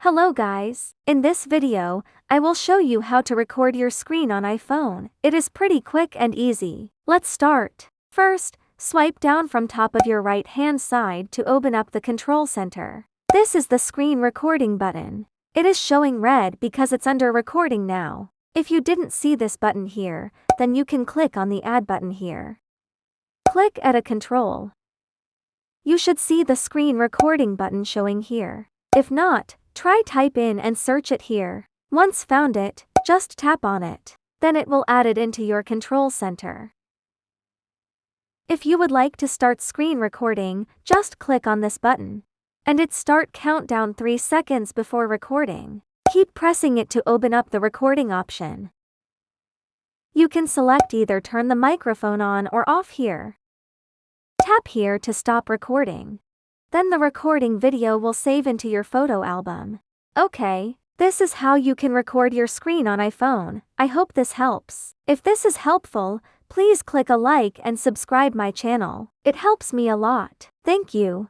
Hello guys, in this video, I will show you how to record your screen on iPhone. It is pretty quick and easy. Let's start. First, swipe down from top of your right hand side to open up the control center. This is the screen recording button. It is showing red because it's under recording now. If you didn't see this button here, then you can click on the add button here. Click Add a control. You should see the screen recording button showing here. If not, try type in and search it here. Once found it, just tap on it. Then it will add it into your control center. If you would like to start screen recording, just click on this button. And it start countdown 3 seconds before recording. Keep pressing it to open up the recording option. You can select either turn the microphone on or off here. Tap here to stop recording. Then the recording video will save into your photo album. Okay, this is how you can record your screen on iPhone. I hope this helps. If this is helpful, please click a like and subscribe my channel. It helps me a lot. Thank you.